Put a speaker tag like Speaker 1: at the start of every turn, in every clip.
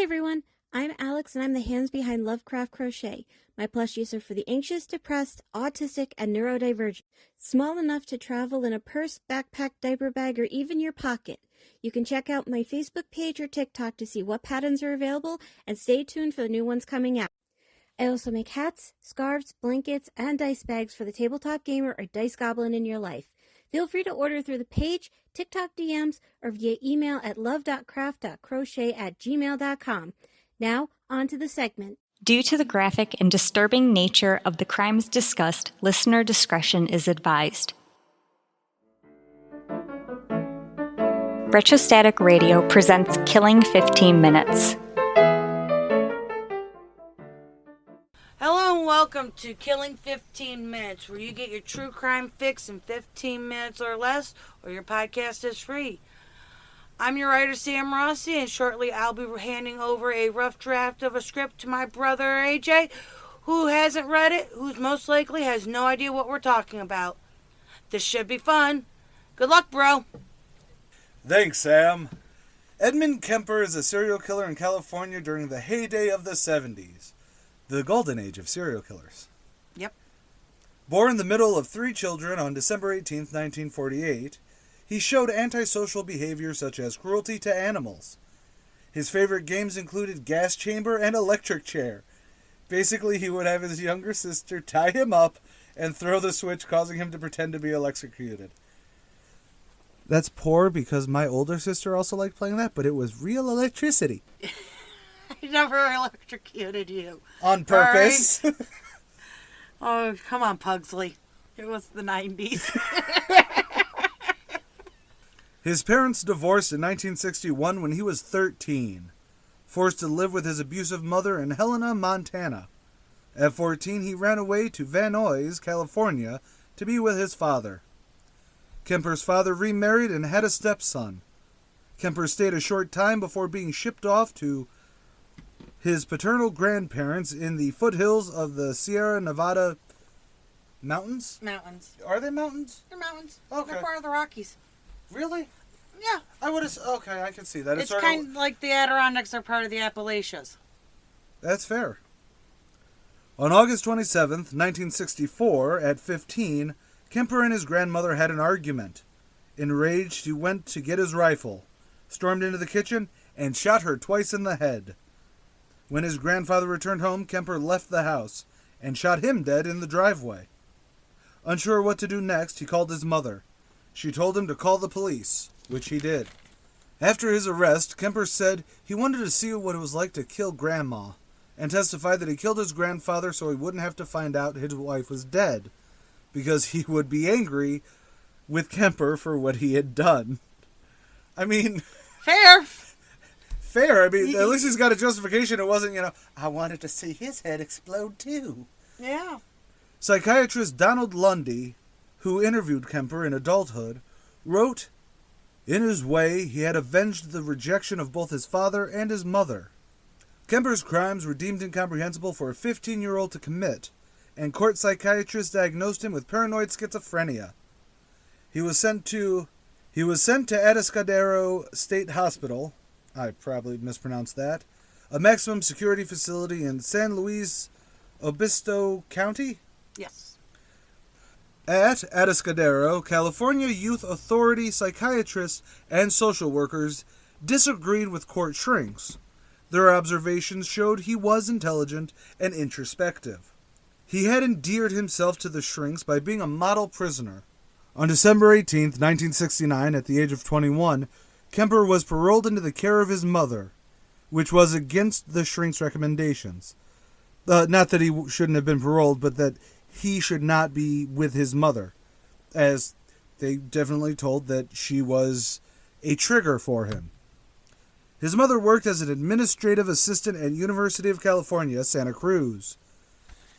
Speaker 1: everyone, I'm Alex and I'm the hands behind Lovecraft Crochet. My plushies are for the anxious, depressed, autistic, and neurodivergent. Small enough to travel in a purse, backpack, diaper bag, or even your pocket. You can check out my Facebook page or TikTok to see what patterns are available and stay tuned for the new ones coming out. I also make hats, scarves, blankets, and dice bags for the tabletop gamer or dice goblin in your life. Feel free to order through the page, TikTok DMs, or via email at love.craft.crochet@gmail.com. Now, on to the segment.
Speaker 2: Due to the graphic and disturbing nature of the crimes discussed, listener discretion is advised. Retrostatic Radio presents Killing 15 Minutes.
Speaker 3: Hello and welcome to Killing 15 Minutes, where you get your true crime fix in 15 minutes or less, or your podcast is free. I'm your writer, Sam Rossi, and shortly I'll be handing over a rough draft of a script to my brother, AJ, who hasn't read it, who's most likely has no idea what we're talking about. This should be fun. Good luck, bro.
Speaker 4: Thanks, Sam. Edmund Kemper is a serial killer in California during the heyday of the 70s. The golden age of serial killers.
Speaker 3: Yep.
Speaker 4: Born in the middle of 3 children on December 18, 1948, he showed antisocial behavior such as cruelty to animals. His favorite games included gas chamber and electric chair. Basically, he would have his younger sister tie him up and throw the switch, causing him to pretend to be electrocuted. That's poor because my older sister also liked playing that, but it was real electricity.
Speaker 3: I never electrocuted you.
Speaker 4: On purpose.
Speaker 3: Right? Oh, come on, Pugsley. It was the 90s.
Speaker 4: His parents divorced in 1961 when he was 13, forced to live with his abusive mother in Helena, Montana. At 14, he ran away to Van Nuys, California, to be with his father. Kemper's father remarried and had a stepson. Kemper stayed a short time before being shipped off to his paternal grandparents in the foothills of the Sierra Nevada mountains?
Speaker 3: Mountains.
Speaker 4: Are they mountains?
Speaker 3: They're mountains.
Speaker 4: Okay.
Speaker 3: They're part of the Rockies.
Speaker 4: Really?
Speaker 3: Yeah.
Speaker 4: I would have... Okay, I can see that.
Speaker 3: It's kind of like the Adirondacks are part of the Appalachians.
Speaker 4: That's fair. On August 27th, 1964, at 15, Kemper and his grandmother had an argument. Enraged, he went to get his rifle, stormed into the kitchen, and shot her twice in the head. When his grandfather returned home, Kemper left the house and shot him dead in the driveway. Unsure what to do next, he called his mother. She told him to call the police, which he did. After his arrest, Kemper said he wanted to see what it was like to kill Grandma, and testified that he killed his grandfather so he wouldn't have to find out his wife was dead, because he would be angry with Kemper for what he had done. I mean...
Speaker 3: Fair.
Speaker 4: Fair. I mean, at least he's got a justification. It wasn't, I wanted to see his head explode too.
Speaker 3: Yeah.
Speaker 4: Psychiatrist Donald Lundy, who interviewed Kemper in adulthood, wrote, "In his way, he had avenged the rejection of both his father and his mother. Kemper's crimes were deemed incomprehensible for a 15-year-old to commit, and court psychiatrists diagnosed him with paranoid schizophrenia. He was sent to Atascadero State Hospital," I probably mispronounced that, "a maximum security facility in San Luis Obispo County?"
Speaker 3: Yes.
Speaker 4: At Atascadero, California Youth Authority psychiatrists and social workers disagreed with court shrinks. Their observations showed he was intelligent and introspective. He had endeared himself to the shrinks by being a model prisoner. On December 18, 1969, at the age of 21, Kemper was paroled into the care of his mother, which was against the shrink's recommendations. Not that he shouldn't have been paroled, but that he should not be with his mother, as they definitely told that she was a trigger for him. His mother worked as an administrative assistant at University of California, Santa Cruz.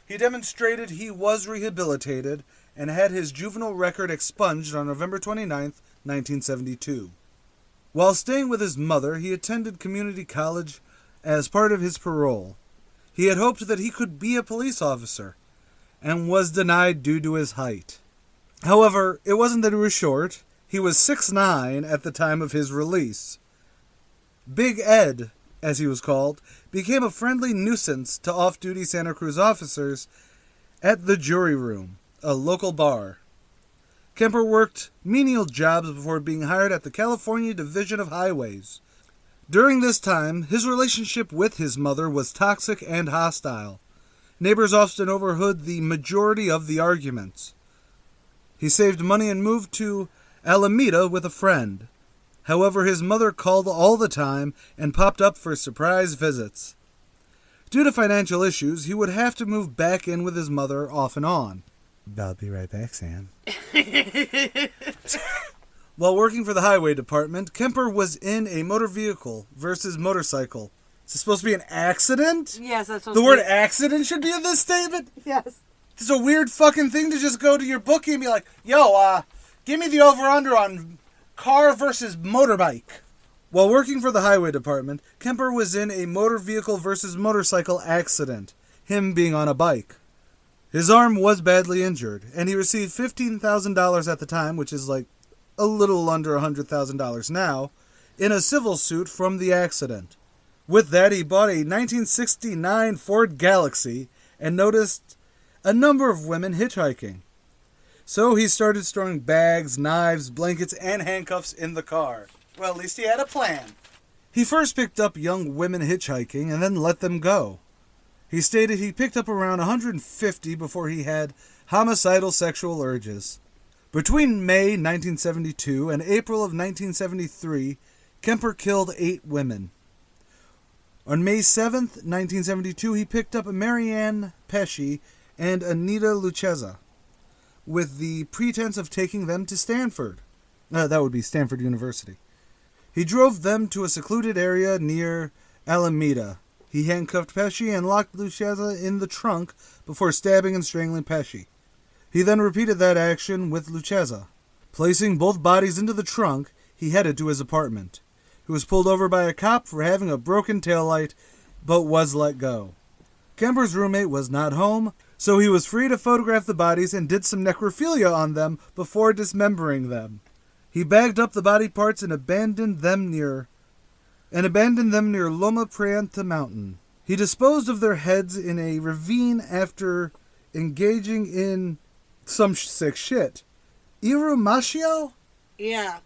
Speaker 4: He demonstrated he was rehabilitated and had his juvenile record expunged on November 29, 1972. While staying with his mother, he attended community college as part of his parole. He had hoped that he could be a police officer, and was denied due to his height. However, it wasn't that he was short. He was 6'9" at the time of his release. Big Ed, as he was called, became a friendly nuisance to off-duty Santa Cruz officers at the Jury Room, a local bar. Kemper worked menial jobs before being hired at the California Division of Highways. During this time, his relationship with his mother was toxic and hostile. Neighbors often overheard the majority of the arguments. He saved money and moved to Alameda with a friend. However, his mother called all the time and popped up for surprise visits. Due to financial issues, he would have to move back in with his mother off and on. I'll be right back, Sam. While working for the highway department, Kemper was in a motor vehicle versus motorcycle. Is this supposed to be an accident?
Speaker 3: Yes, that's what
Speaker 4: the word accident should be in this statement?
Speaker 3: Yes.
Speaker 4: It's a weird fucking thing to just go to your bookie and be like, yo, give me the over-under on car versus motorbike. While working for the highway department, Kemper was in a motor vehicle versus motorcycle accident, him being on a bike. His arm was badly injured, and he received $15,000 at the time, which is like a little under $100,000 now, in a civil suit from the accident. With that, he bought a 1969 Ford Galaxy and noticed a number of women hitchhiking. So he started storing bags, knives, blankets, and handcuffs in the car. Well, at least he had a plan. He first picked up young women hitchhiking and then let them go. He stated he picked up around 150 before he had homicidal sexual urges. Between May 1972 and April of 1973, Kemper killed 8 women. On May 7th, 1972, he picked up Marianne Pesci and Anita Lucchesa, with the pretense of taking them to Stanford. That would be Stanford University. He drove them to a secluded area near Alameda. He handcuffed Pesci and locked Lucchesa in the trunk before stabbing and strangling Pesci. He then repeated that action with Lucchesa. Placing both bodies into the trunk, he headed to his apartment. He was pulled over by a cop for having a broken taillight, but was let go. Kemper's roommate was not home, so he was free to photograph the bodies and did some necrophilia on them before dismembering them. He bagged up the body parts and abandoned them near Loma Prieta Mountain. He disposed of their heads in a ravine after engaging in some sick shit. Irumashio?
Speaker 3: Yeah.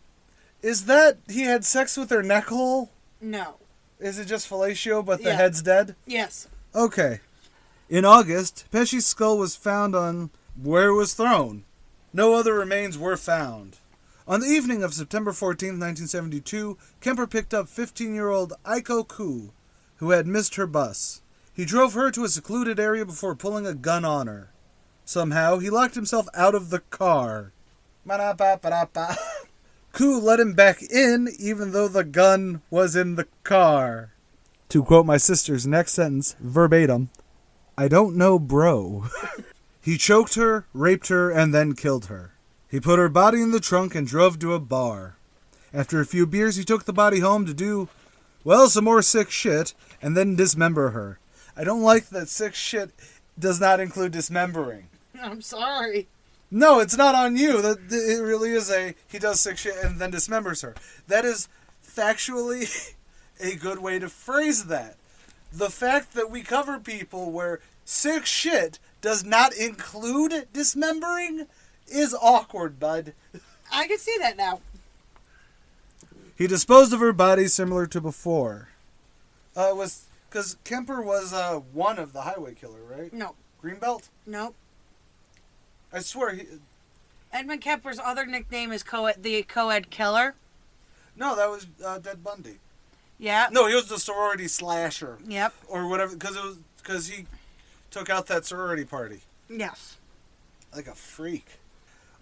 Speaker 4: Is that he had sex with their neck hole?
Speaker 3: No.
Speaker 4: Is it just fellatio, but the head's dead?
Speaker 3: Yes.
Speaker 4: Okay. In August, Pesci's skull was found on where it was thrown. No other remains were found. On the evening of September 14, 1972, Kemper picked up 15-year-old Aiko Ku, who had missed her bus. He drove her to a secluded area before pulling a gun on her. Somehow, he locked himself out of the car. Ku let him back in, even though the gun was in the car. To quote my sister's next sentence, verbatim, I don't know, bro. He choked her, raped her, and then killed her. He put her body in the trunk and drove to a bar. After a few beers, he took the body home to do, well, some more sick shit, and then dismember her. I don't like that sick shit does not include dismembering.
Speaker 3: I'm sorry.
Speaker 4: No, it's not on you. It really is he does sick shit and then dismembers her. That is factually a good way to phrase that. The fact that we cover people where sick shit does not include dismembering is awkward, bud.
Speaker 3: I can see that now.
Speaker 4: He disposed of her body similar to before. It was because Kemper was one of the highway killer, right?
Speaker 3: No.
Speaker 4: Greenbelt?
Speaker 3: Nope.
Speaker 4: I swear
Speaker 3: Edmund Kemper's other nickname is the COED killer.
Speaker 4: No, that was Ted Bundy.
Speaker 3: Yeah.
Speaker 4: No, he was the sorority slasher.
Speaker 3: Yep.
Speaker 4: Or whatever, because he took out that sorority party.
Speaker 3: Yes.
Speaker 4: Like a freak.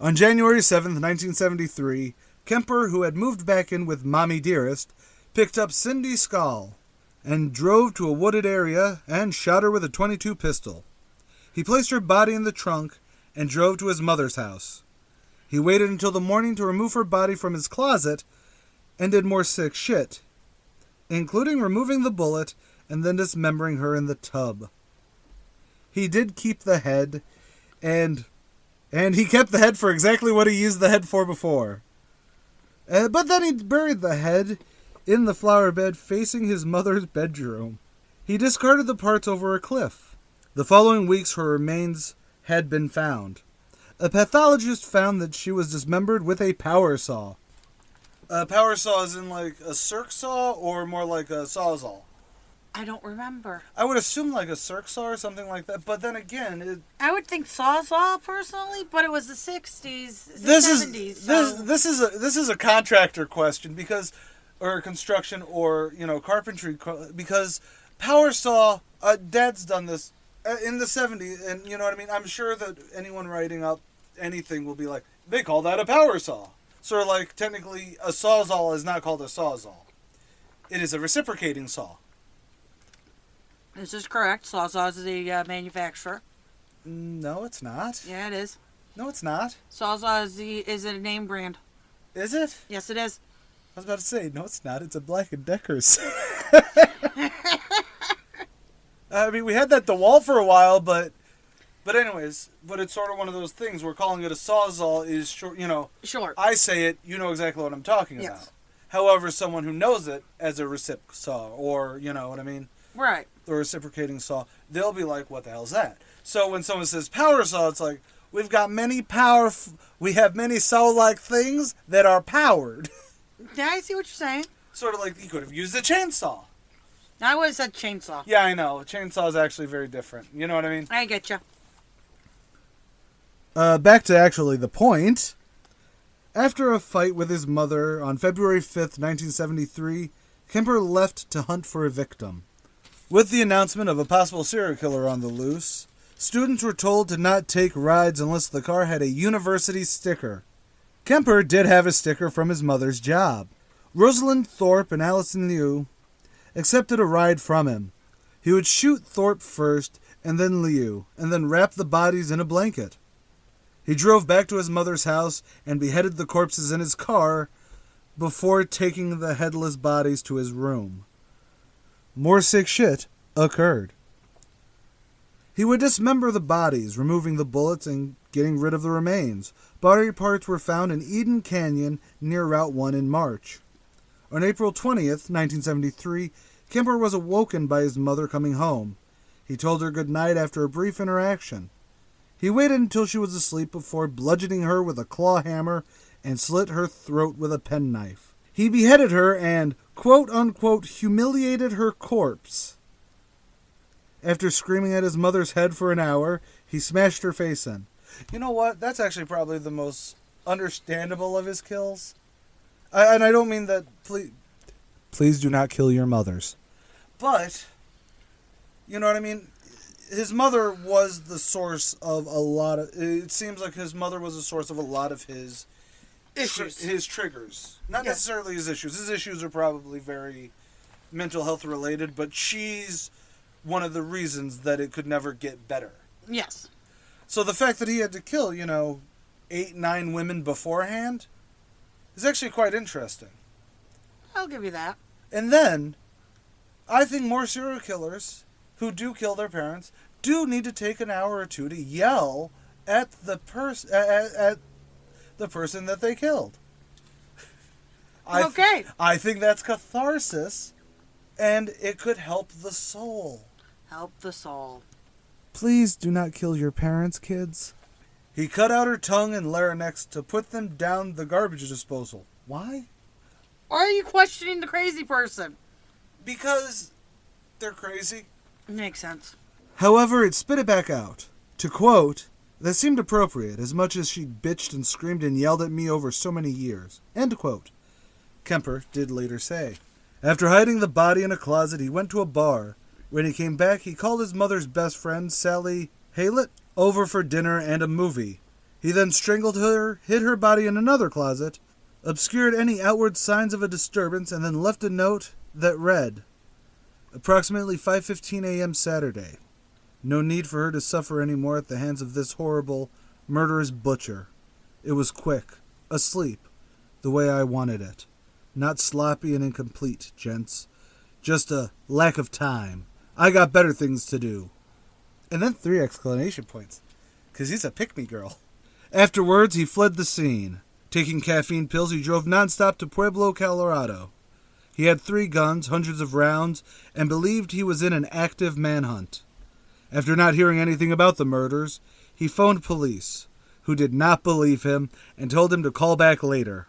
Speaker 4: On January 7th, 1973, Kemper, who had moved back in with Mommy Dearest, picked up Cindy Scull and drove to a wooded area and shot her with a .22 pistol. He placed her body in the trunk and drove to his mother's house. He waited until the morning to remove her body from his closet and did more sick shit, including removing the bullet and then dismembering her in the tub. He did keep the head, and he kept the head for exactly what he used the head for before. But then he buried the head in the flower bed facing his mother's bedroom. He discarded the parts over a cliff. The following weeks, her remains had been found. A pathologist found that she was dismembered with a power saw. A power saw is in like a circ saw or more like a sawzall?
Speaker 3: I don't remember.
Speaker 4: I would assume like a circ saw or something like that, but then again...
Speaker 3: I would think sawzall personally, but it was the 60s, the 70s.
Speaker 4: This is a contractor question because... or construction or, carpentry, because power saw, Dad's done this in the 70s, and you know what I mean? I'm sure that anyone writing up anything will be like, they call that a power saw. So, like, technically, a sawzall is not called a sawzall. It is a reciprocating saw.
Speaker 3: This is correct. Sawzall is the manufacturer.
Speaker 4: No, it's not.
Speaker 3: Yeah, it is.
Speaker 4: No, it's not.
Speaker 3: Sawzall is a name brand.
Speaker 4: Is it?
Speaker 3: Yes, it is.
Speaker 4: I was about to say, no, it's not. It's a Black & Deckers. I mean, we had that DeWalt for a while, but anyways, but it's sort of one of those things where calling it a sawzall is short,
Speaker 3: Short.
Speaker 4: I say it, you know exactly what I'm talking
Speaker 3: Yes.
Speaker 4: about. However, someone who knows it as a recip saw, or, you know what I mean?
Speaker 3: Right.
Speaker 4: The reciprocating saw, they'll be like, what the hell's that? So when someone says power saw, it's like, we have many saw-like things that are powered.
Speaker 3: Yeah, I see what you're saying.
Speaker 4: Sort of like you could have used a chainsaw.
Speaker 3: I would have said chainsaw.
Speaker 4: Yeah, I know. A chainsaw is actually very different. You know what I mean?
Speaker 3: I get you.
Speaker 4: Back to actually the point. After a fight with his mother on February 5th, 1973, Kemper left to hunt for a victim. With the announcement of a possible serial killer on the loose, students were told to not take rides unless the car had a university sticker. Kemper did have a sticker from his mother's job. Rosalind Thorpe and Allison Liu accepted a ride from him. He would shoot Thorpe first, and then Liu, and then wrap the bodies in a blanket. He drove back to his mother's house and beheaded the corpses in his car before taking the headless bodies to his room. More sick shit occurred. He would dismember the bodies, removing the bullets and getting rid of the remains. Body parts were found in Eden Canyon near Route 1 in March. On April 20th, 1973, Kemper was awoken by his mother coming home. He told her good night after a brief interaction. He waited until she was asleep before bludgeoning her with a claw hammer and slit her throat with a penknife. He beheaded her and, quote-unquote, humiliated her corpse. After screaming at his mother's head for an hour, he smashed her face in. You know what? That's actually probably the most understandable of his kills. And I don't mean that, please do not kill your mothers. But, you know what I mean? His mother was the source of a lot of... It seems like his mother was the source of a lot of his issues. His triggers. Not necessarily his issues. His issues are probably very mental health related, but she's one of the reasons that it could never get better.
Speaker 3: Yes.
Speaker 4: So the fact that he had to kill, 8, 9 women beforehand is actually quite interesting.
Speaker 3: I'll give you that.
Speaker 4: And then, I think more serial killers who do kill their parents do need to take an hour or two to yell at the person that they killed. I think that's catharsis, and it could help the soul.
Speaker 3: Help the soul.
Speaker 4: Please do not kill your parents, kids. He cut out her tongue and larynx to put them down the garbage disposal. Why?
Speaker 3: Why are you questioning the crazy person?
Speaker 4: Because they're crazy.
Speaker 3: Makes sense.
Speaker 4: However, it spit it back out. To quote, "That seemed appropriate, as much as she bitched and screamed and yelled at me over so many years." End quote. Kemper did later say. After hiding the body in a closet, he went to a bar. When he came back, he called his mother's best friend, Sally Haylett, over for dinner and a movie. He then strangled her, hid her body in another closet, obscured any outward signs of a disturbance, and then left a note that read, approximately 5:15 a.m. Saturday. No need for her to suffer any more at the hands of this horrible, murderous butcher. It was quick, asleep, the way I wanted it. Not sloppy and incomplete, gents. Just a lack of time. I got better things to do. And then 3 exclamation points. 'Cause he's a pick-me girl. Afterwards, he fled the scene. Taking caffeine pills, he drove nonstop to Pueblo, Colorado. He had 3 guns, hundreds of rounds, and believed he was in an active manhunt. After not hearing anything about the murders, he phoned police, who did not believe him and told him to call back later.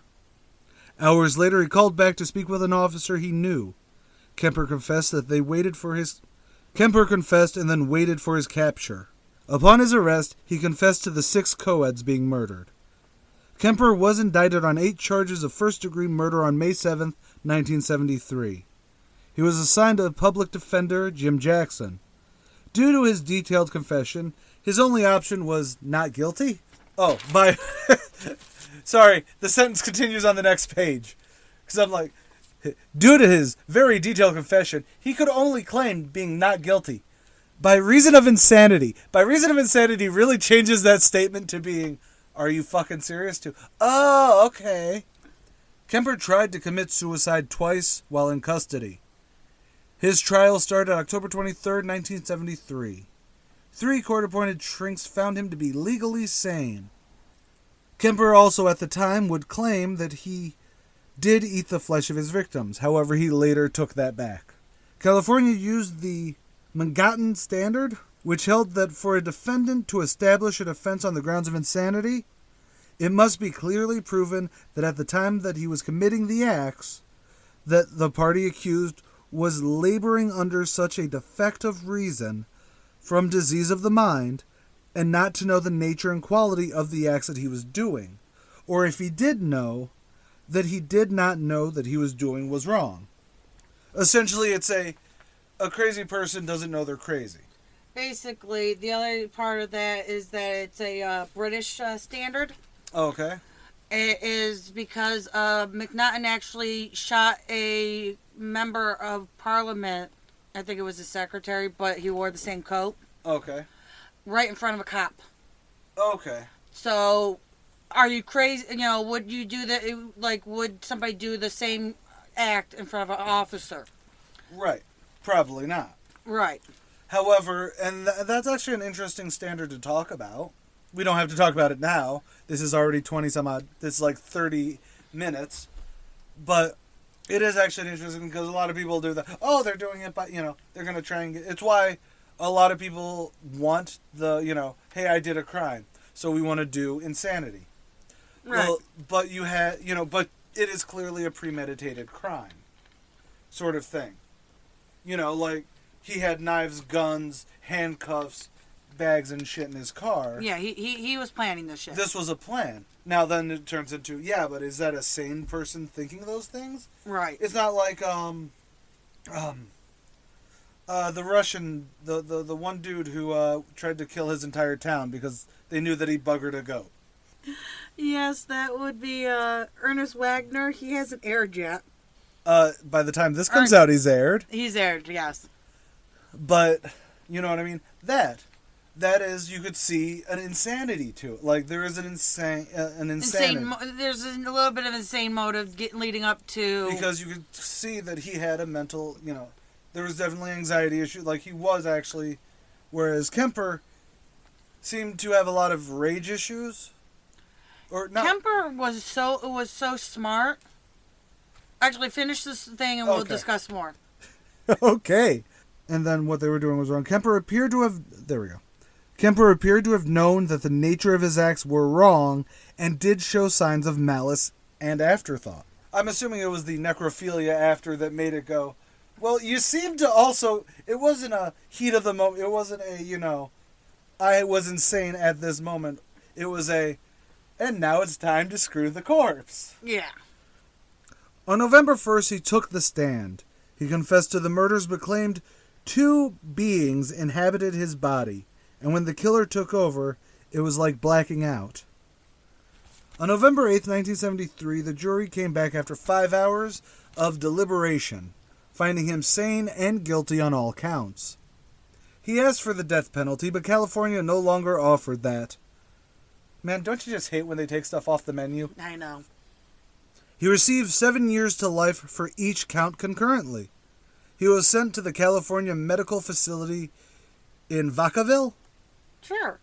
Speaker 4: Hours later, he called back to speak with an officer he knew. Kemper confessed and then waited for his capture. Upon his arrest, he confessed to the 6 COEDs being murdered. Kemper was indicted on 8 charges of first-degree murder on May 7, 1973. He was assigned to public defender Jim Jackson. Due to his detailed confession, his only option was not guilty. Sorry, the sentence continues on the next page. Because I'm like, due to his very detailed confession, he could only claim being not guilty. By reason of insanity. By reason of insanity really changes that statement to being, are you fucking serious? To, oh, okay. Kemper tried to commit suicide twice while in custody. His trial started October 23, 1973. 3 court-appointed shrinks found him to be legally sane. Kemper also at the time would claim that he did eat the flesh of his victims. However, he later took that back. California used the Manhattan Standard, which held that for a defendant to establish an offense on the grounds of insanity, it must be clearly proven that at the time that he was committing the acts, that the party accused was laboring under such a defect of reason from disease of the mind, and not to know the nature and quality of the acts that he was doing, or if he did know, that he did not know that he was doing was wrong. Essentially, it's a crazy person doesn't know they're crazy.
Speaker 3: Basically, the other part of that is that it's a British standard.
Speaker 4: Okay.
Speaker 3: It is because McNaughton actually shot a member of Parliament. I think it was the secretary, but he wore the same coat.
Speaker 4: Okay.
Speaker 3: Right in front of a cop.
Speaker 4: Okay.
Speaker 3: So, are you crazy? You know, would you do that? Like, would somebody do the same act in front of an officer?
Speaker 4: Right. Probably not.
Speaker 3: Right.
Speaker 4: However, and that's actually an interesting standard to talk about. We don't have to talk about it now. This is already 20 some odd. This is like 30 minutes. But it is actually interesting because a lot of people do that. Oh, they're doing it by, they're going to try and get... It's why a lot of people want the, hey, I did a crime. So we want to do insanity. Right. Well, but you had, but it is clearly a premeditated crime. Sort of thing. Like, he had knives, guns, handcuffs, bags, and shit in his car.
Speaker 3: Yeah, he was planning this shit.
Speaker 4: This was a plan. Now then it turns into, yeah, but is that a sane person thinking those things?
Speaker 3: Right.
Speaker 4: It's not like, the Russian, the one dude who, tried to kill his entire town because they knew that he buggered a goat.
Speaker 3: Yes, that would be, Ernest Wagner. He has an air jet.
Speaker 4: By the time this comes out, he's aired.
Speaker 3: He's aired, yes.
Speaker 4: But, you know what I mean? That is, you could see an insanity to it. Like, there is an insanity.
Speaker 3: There's a little bit of insane motive leading up to...
Speaker 4: Because you could see that he had a mental, there was definitely anxiety issue. Like, he was actually... Whereas Kemper seemed to have a lot of rage issues. Or not.
Speaker 3: Kemper was so smart. Actually, finish this thing and we'll discuss more.
Speaker 4: Okay. And then what they were doing was wrong. Kemper appeared to have known that the nature of his acts were wrong and did show signs of malice and afterthought. I'm assuming it was the necrophilia after that made it go, well, you seem to also... It wasn't a heat of the moment. It wasn't a, I was insane at this moment. It was and now it's time to screw the corpse.
Speaker 3: Yeah.
Speaker 4: On November 1st, he took the stand. He confessed to the murders but claimed 2 beings inhabited his body, and when the killer took over, it was like blacking out. On November 8th, 1973, the jury came back after 5 hours of deliberation, finding him sane and guilty on all counts. He asked for the death penalty, but California no longer offered that. Man, don't you just hate when they take stuff off the menu?
Speaker 3: I know.
Speaker 4: He received 7 years to life for each count concurrently. He was sent to the California Medical Facility in Vacaville?
Speaker 3: Sure.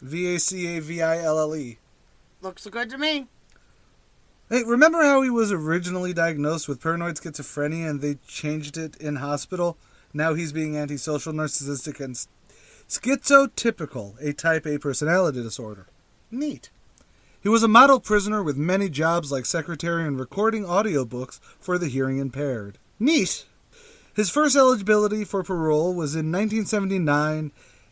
Speaker 4: Vacaville.
Speaker 3: Looks good to me.
Speaker 4: Hey, remember how he was originally diagnosed with paranoid schizophrenia and they changed it in hospital? Now he's being antisocial, narcissistic, and schizotypical, a type A personality disorder. Neat. He was a model prisoner with many jobs like secretary and recording audiobooks for the hearing impaired. Neat. His first eligibility for parole was in 1979,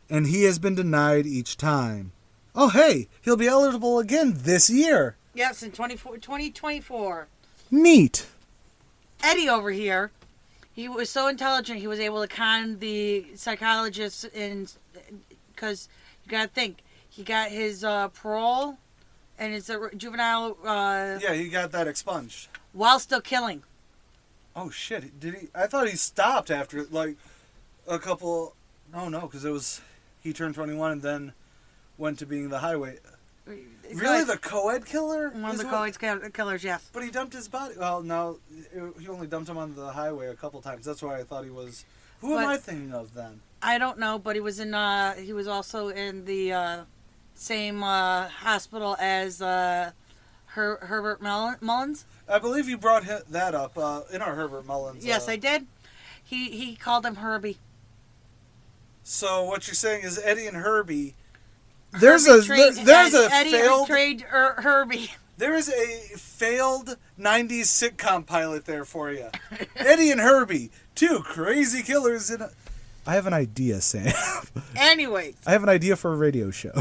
Speaker 4: and he has been denied each time. Oh, hey, he'll be eligible again this year.
Speaker 3: Yes, in 2024.
Speaker 4: Neat.
Speaker 3: Eddie over here, he was so intelligent he was able to con the psychologist because you got to think, he got his parole and his juvenile...
Speaker 4: yeah, he got that expunged.
Speaker 3: While still killing.
Speaker 4: Oh, shit. Did he? I thought he stopped after, like, a couple... Oh, no, because it was... He turned 21 and then went to being the highway... Really, the COED killer?
Speaker 3: One of the COED killers, yes.
Speaker 4: But he dumped his body. Well, no, he only dumped him on the highway a couple times. That's why I thought he was. Who am I thinking of then?
Speaker 3: I don't know, but he was in. He was also in the same hospital as Herbert Mullins.
Speaker 4: I believe you brought that up in our Herbert Mullins.
Speaker 3: Yes, I did. He called him Herbie.
Speaker 4: So what you're saying is Eddie and Herbie. There's a failed
Speaker 3: Herbie.
Speaker 4: There is a failed 90s sitcom pilot there for you. Eddie and Herbie, two crazy killers in a... I have an idea, Sam.
Speaker 3: Anyways.
Speaker 4: I have an idea for a radio show.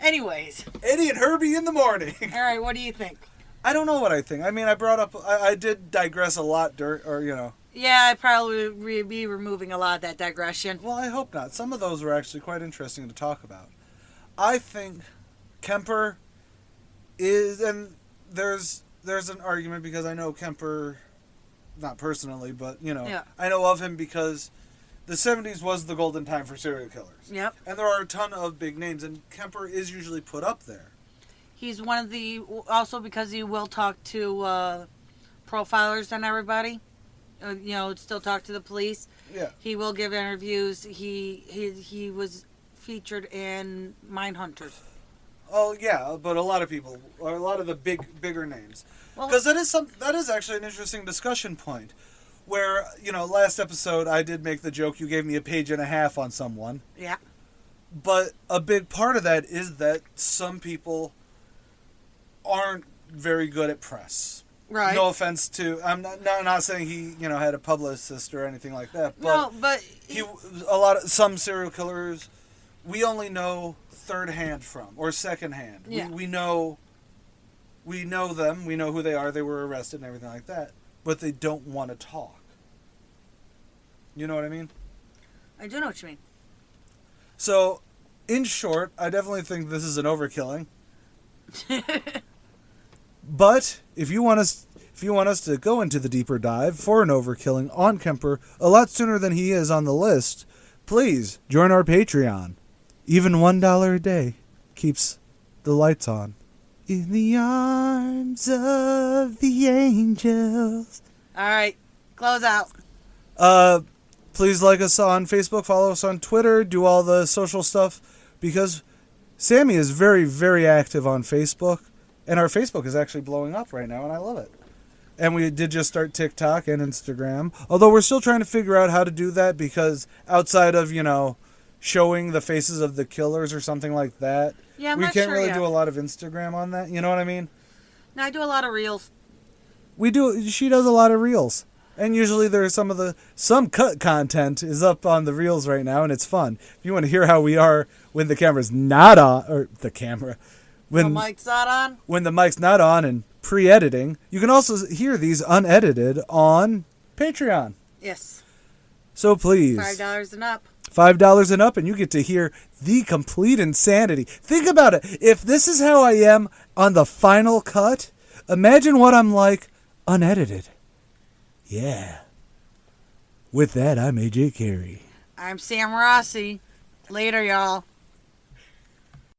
Speaker 3: Anyways.
Speaker 4: Eddie and Herbie in the morning.
Speaker 3: All right, what do you think?
Speaker 4: I don't know what I think. I mean, I brought up... I did digress a lot,
Speaker 3: Yeah, I'd probably be removing a lot of that digression.
Speaker 4: Well, I hope not. Some of those were actually quite interesting to talk about. I think Kemper is, and there's an argument because I know Kemper, not personally, but,
Speaker 3: yeah.
Speaker 4: I know of him because the 70s was the golden time for serial killers.
Speaker 3: Yep.
Speaker 4: And there are a ton of big names, and Kemper is usually put up there.
Speaker 3: He's one of the, also because he will talk to profilers and everybody, still talk to the police.
Speaker 4: Yeah.
Speaker 3: He will give interviews. He was featured in Mindhunters.
Speaker 4: Oh yeah, but a lot of the bigger names, because that is actually an interesting discussion point. Where last episode I did make the joke you gave me a page and a half on someone.
Speaker 3: Yeah.
Speaker 4: But a big part of that is that some people aren't very good at press.
Speaker 3: Right.
Speaker 4: No offense to, I'm not saying he had a publicist or anything like that. But
Speaker 3: no, but
Speaker 4: some serial killers. We only know third hand from, or second hand.
Speaker 3: Yeah.
Speaker 4: We know them. We know who they are. They were arrested and everything like that. But they don't want to talk. You know what I mean?
Speaker 3: I do know what you mean.
Speaker 4: So, in short, I definitely think this is an overkilling. But if you want us to go into the deeper dive for an overkilling on Kemper a lot sooner than he is on the list, please join our Patreon. Even $1 a day keeps the lights on. In the arms of the angels.
Speaker 3: All right, close out.
Speaker 4: Please like us on Facebook, follow us on Twitter, do all the social stuff, because Sammy is very, very active on Facebook, and our Facebook is actually blowing up right now, and I love it. And we did just start TikTok and Instagram, although we're still trying to figure out how to do that, because outside of, showing the faces of the killers or something like that.
Speaker 3: Yeah,
Speaker 4: we can't really do a lot of Instagram on that. You know what I mean?
Speaker 3: No, I do a lot of reels.
Speaker 4: She does a lot of reels. And usually there's some cut content is up on the reels right now, and it's fun. If you want to hear how we are when the camera's not on, or the camera, when
Speaker 3: the mic's not on?
Speaker 4: When the mic's not on and pre-editing, you can also hear these unedited on Patreon.
Speaker 3: Yes.
Speaker 4: So please.
Speaker 3: $5 and up.
Speaker 4: $5 and up, and you get to hear the complete insanity. Think about it. If this is how I am on the final cut, imagine what I'm like unedited. Yeah. With that, I'm AJ Carey.
Speaker 3: I'm Sam Rossi. Later, y'all.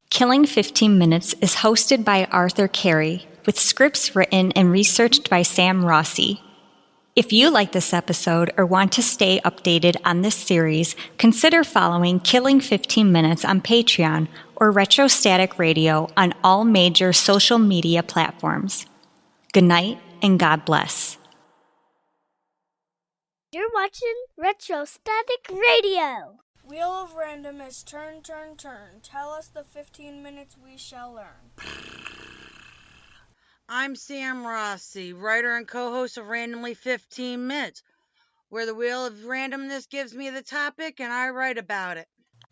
Speaker 2: Killing 15 Minutes is hosted by Arthur Carey, with scripts written and researched by Sam Rossi. If you like this episode or want to stay updated on this series, consider following Killing 15 Minutes on Patreon or Retrostatic Radio on all major social media platforms. Good night, and God bless.
Speaker 5: You're watching Retrostatic Radio.
Speaker 6: Wheel of Random is turn, turn, turn. Tell us the 15 minutes we shall learn.
Speaker 3: I'm Sam Rossi, writer and co-host of Randomly 15 Minutes, where the Wheel of Randomness gives me the topic and I write about it.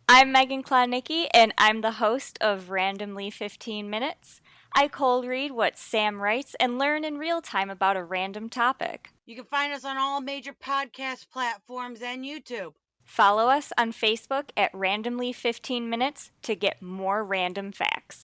Speaker 2: I'm Megan Klodnicki, and I'm the host of Randomly 15 Minutes. I cold read what Sam writes and learn in real time about a random topic.
Speaker 3: You can find us on all major podcast platforms and YouTube.
Speaker 2: Follow us on Facebook at Randomly 15 Minutes to get more random facts.